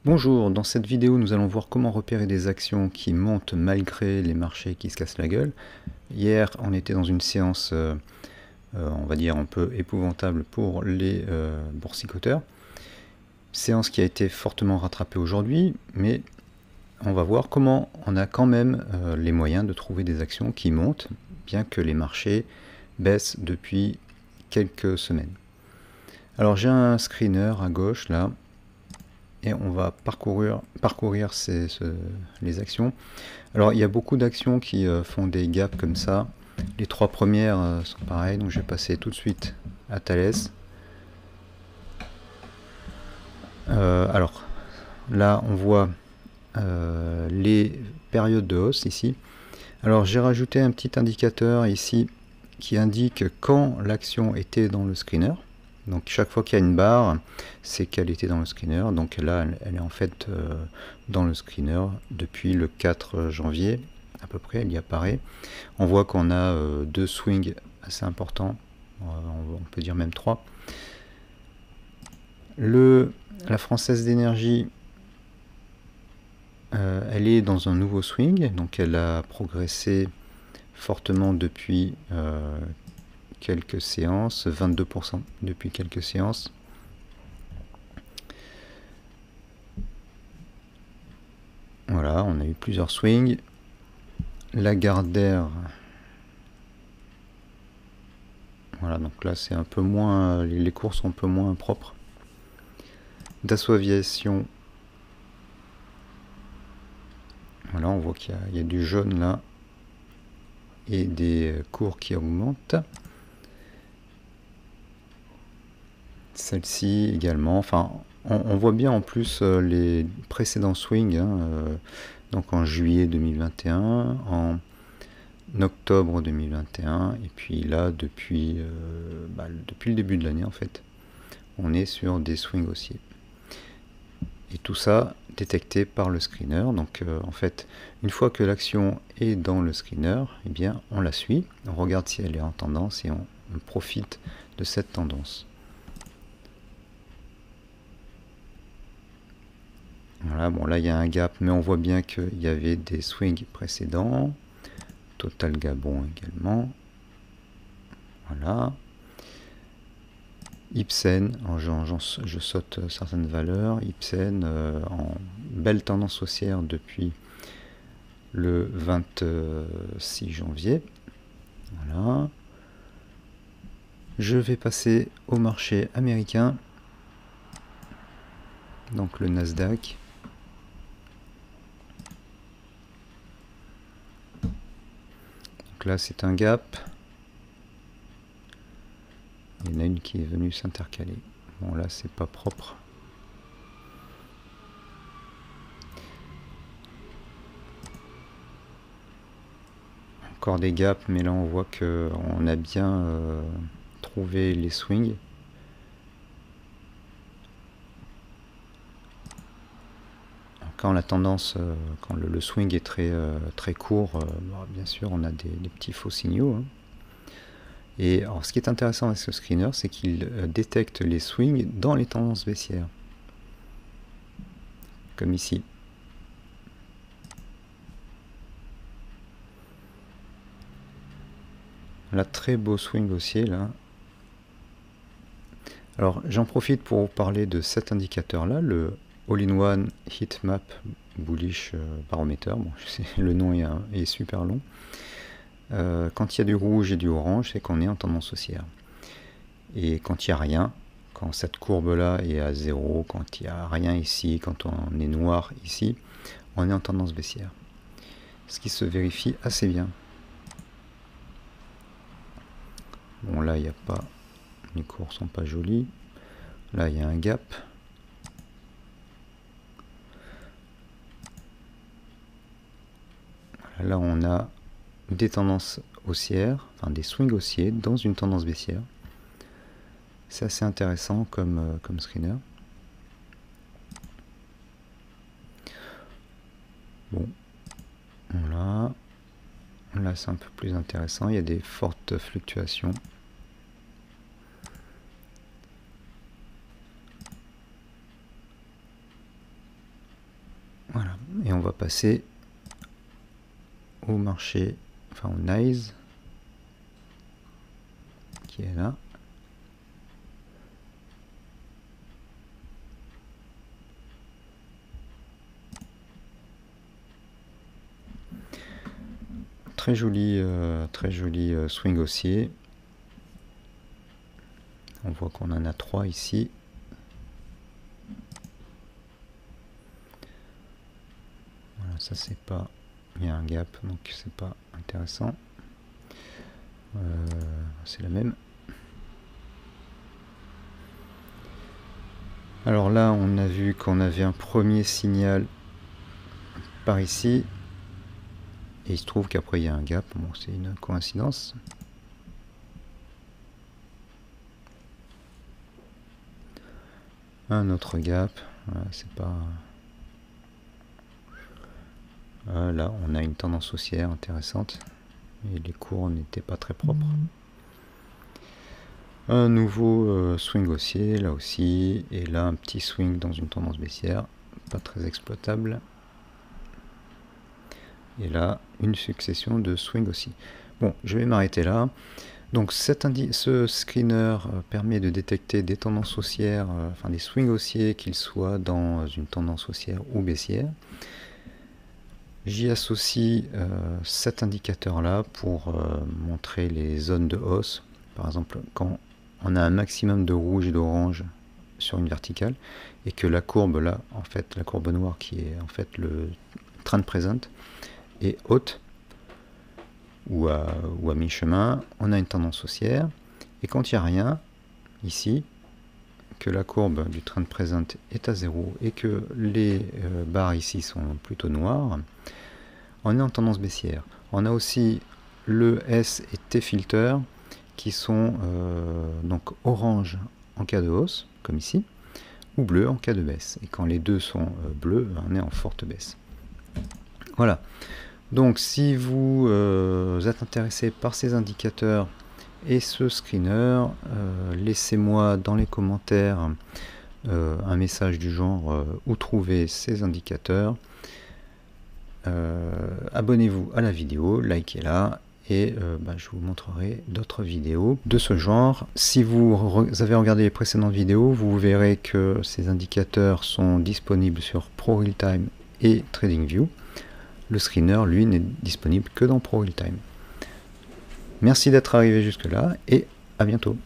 Bonjour, dans cette vidéo nous allons voir comment repérer des actions qui montent malgré les marchés qui se cassent la gueule. Hier on était dans une séance on va dire un peu épouvantable pour les boursicoteurs. Séance qui a été fortement rattrapée aujourd'hui, mais on va voir comment on a quand même les moyens de trouver des actions qui montent, bien que les marchés baissent depuis quelques semaines. Alors j'ai un screener à gauche là, et on va parcourir les actions. Alors il y a beaucoup d'actions qui font des gaps comme ça. Les trois premières sont pareilles, donc je vais passer tout de suite à Thales. Alors là on voit les périodes de hausse ici. Alors j'ai rajouté un petit indicateur ici qui indique quand l'action était dans le screener. Donc chaque fois qu'il y a une barre, c'est qu'elle était dans le screener. Donc là, elle est en fait dans le screener depuis le 4 janvier, à peu près, elle y apparaît. On voit qu'on a deux swings assez importants, on peut dire même 3. La Française d'énergie, elle est dans un nouveau swing, donc elle a progressé fortement depuis quelques séances, 22% depuis quelques séances. Voilà, on a eu plusieurs swings. Lagardère, voilà, donc là c'est un peu moins, les cours sont un peu moins propres. Dassault Aviation, voilà, on voit qu'il y a du jaune là et des cours qui augmentent. Celle-ci également, enfin on voit bien en plus les précédents swings, donc en juillet 2021, en octobre 2021, et puis là depuis le début de l'année en fait, on est sur des swings haussiers. Et tout ça détecté par le screener. Donc en fait, une fois que l'action est dans le screener, eh bien on la suit, on regarde si elle est en tendance et on profite de cette tendance. Voilà, bon là il y a un gap, mais on voit bien qu'il y avait des swings précédents. Total Gabon également. Voilà. Ipsen, je saute certaines valeurs. Ipsen en belle tendance haussière depuis le 26 janvier. Voilà. Je vais passer au marché américain. Donc le Nasdaq. Donc là c'est un gap. Il y en a une qui est venue s'intercaler. Bon là c'est pas propre. Encore des gaps, mais là on voit que on a bien trouvé les swings. Quand la tendance, quand le swing est très court, bien sûr on a des petits faux signaux, hein. Et alors, ce qui est intéressant avec ce screener, c'est qu'il détecte les swings dans les tendances baissières, comme ici. Là, très beau swing haussier là. Alors j'en profite pour vous parler de cet indicateur là, le All-in-One Heatmap Bullish Barometer. Bon, je sais, le nom est super long. Quand il y a du rouge et du orange, c'est qu'on est en tendance haussière. Et quand il n'y a rien, quand cette courbe là est à 0, quand il n'y a rien ici, quand on est noir ici, on est en tendance baissière. Ce qui se vérifie assez bien. Bon là il n'y a pas, les cours sont pas jolis. Là il y a un gap. Là on a des tendances haussières, enfin des swings haussiers dans une tendance baissière. C'est assez intéressant comme screener. Bon, voilà. Là c'est un peu plus intéressant, il y a des fortes fluctuations. passer au marché, enfin au NYSE, qui est là. Très joli swing haussier. On voit qu'on en a 3 ici. Voilà, ça c'est pas, il y a un gap, donc c'est pas intéressant. C'est la même. Alors là, on a vu qu'on avait un premier signal par ici. Et il se trouve qu'après il y a un gap. Bon, c'est une coïncidence. Un autre gap. Voilà, c'est pas... Là, on a une tendance haussière intéressante. Et les cours n'étaient pas très propres. Un nouveau swing haussier, là aussi. Et là, un petit swing dans une tendance baissière. Pas très exploitable. Et là, une succession de swings aussi. Bon, je vais m'arrêter là. Donc ce screener permet de détecter des tendances haussières, enfin des swings haussiers, qu'ils soient dans une tendance haussière ou baissière. J'y associe cet indicateur-là pour montrer les zones de hausse. Par exemple, quand on a un maximum de rouge et d'orange sur une verticale, et que la courbe là, en fait, la courbe noire qui est en fait le trend present, est haute, ou à mi-chemin, on a une tendance haussière. Et quand il n'y a rien, ici, que la courbe du trend present est à 0 et que les barres ici sont plutôt noires, on est en tendance baissière. On a aussi le S et T filter qui sont donc orange en cas de hausse, comme ici, ou bleu en cas de baisse. Et quand les deux sont bleus, on est en forte baisse. Voilà. Donc si vous êtes intéressé par ces indicateurs et ce screener, laissez-moi dans les commentaires un message du genre où trouver ces indicateurs. Abonnez-vous à la vidéo, likez-la et je vous montrerai d'autres vidéos de ce genre. Si vous avez regardé les précédentes vidéos, vous verrez que ces indicateurs sont disponibles sur ProRealTime et TradingView. Le screener, lui, n'est disponible que dans ProRealTime. Merci d'être arrivé jusque-là et à bientôt.